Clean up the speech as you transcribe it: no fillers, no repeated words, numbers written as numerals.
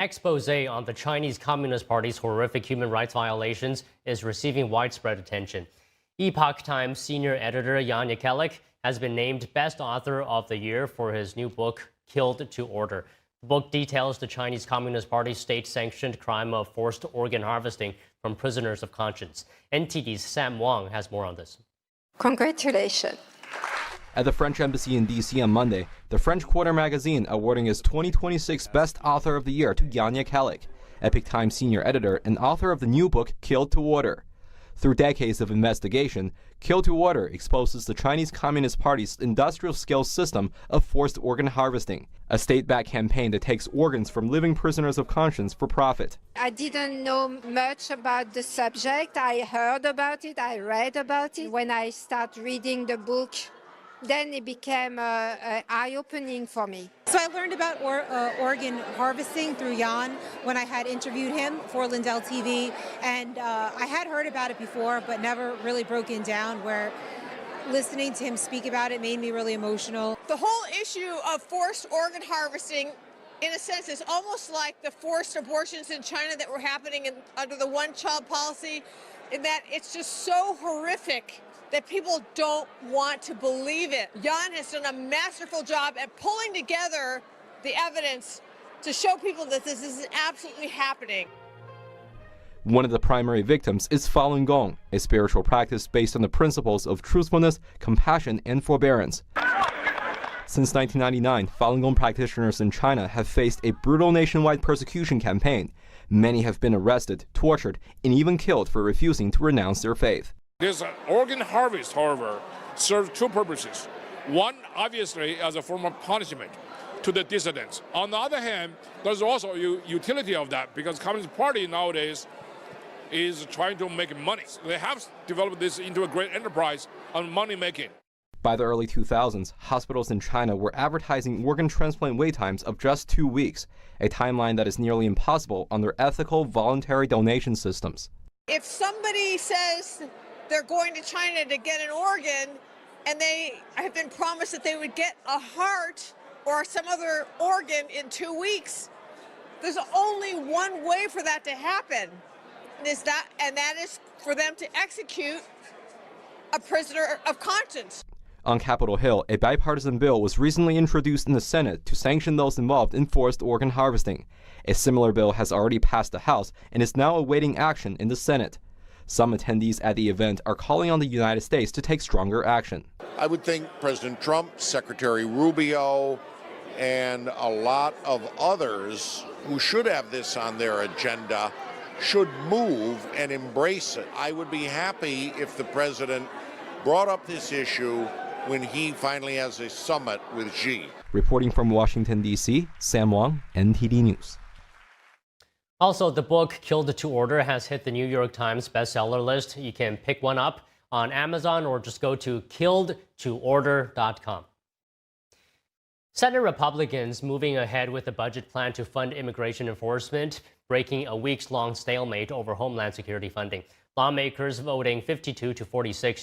expose on the Chinese Communist Party's horrific human rights violations is receiving widespread attention. Epoch Times senior editor Yannick has been named Best Author of the Year for his new book, Killed to Order. The book details the Chinese Communist Party's state-sanctioned crime of forced organ harvesting from prisoners of conscience. NTD's Sam Wang has more on this. Congratulations. At the French Embassy in D.C. on Monday, the French Quarter magazine awarding his 2026 Best Author of the Year to Yannick, Epoch Times senior editor and author of the new book, Killed to Order. Through decades of investigation, Killed to Order exposes the Chinese Communist Party's industrial-scale system of forced organ harvesting, a state-backed campaign that takes organs from living prisoners of conscience for profit. I didn't know much about the subject. I heard about it, I read about it. When I started reading the book, then it became eye-opening for me. So I learned about organ harvesting through Jan when I had interviewed him for Lindell TV, and I had heard about it before, but never really broken down, where listening to him speak about it made me really emotional. The whole issue of forced organ harvesting, in a sense, is almost like the forced abortions in China that were happening under the one-child policy, in that it's just so horrific that people don't want to believe it. Jan has done a masterful job at pulling together the evidence to show people that this is absolutely happening. One of the primary victims is Falun Gong, a spiritual practice based on the principles of truthfulness, compassion, and forbearance. Since 1999, Falun Gong practitioners in China have faced a brutal nationwide persecution campaign. Many have been arrested, tortured, and even killed for refusing to renounce their faith. This organ harvest, however, serves two purposes. One, obviously, as a form of punishment to the dissidents. On the other hand, there's also a utility of that, because the Communist Party nowadays is trying to make money. They have developed this into a great enterprise on money making. By the early 2000s, hospitals in China were advertising organ transplant wait times of just 2 weeks, a timeline that is nearly impossible under ethical voluntary donation systems. If somebody says they're going to China to get an organ, and they have been promised that they would get a heart or some other organ in 2 weeks, there's only one way for that to happen, and that is for them to execute a prisoner of conscience. On Capitol Hill, a bipartisan bill was recently introduced in the Senate to sanction those involved in forced organ harvesting. A similar bill has already passed the House and is now awaiting action in the Senate. Some attendees at the event are calling on the United States to take stronger action. I would think President Trump, Secretary Rubio, and a lot of others who should have this on their agenda should move and embrace it. I would be happy if the president brought up this issue when he finally has a summit with Xi. Reporting from Washington, D.C., Sam Wang, NTD News. Also, the book Killed to Order has hit the New York Times bestseller list. You can pick one up on Amazon or just go to killedtoorder.com. Senate Republicans moving ahead with a budget plan to fund immigration enforcement, breaking a weeks-long stalemate over Homeland Security funding. Lawmakers voting 52 to 46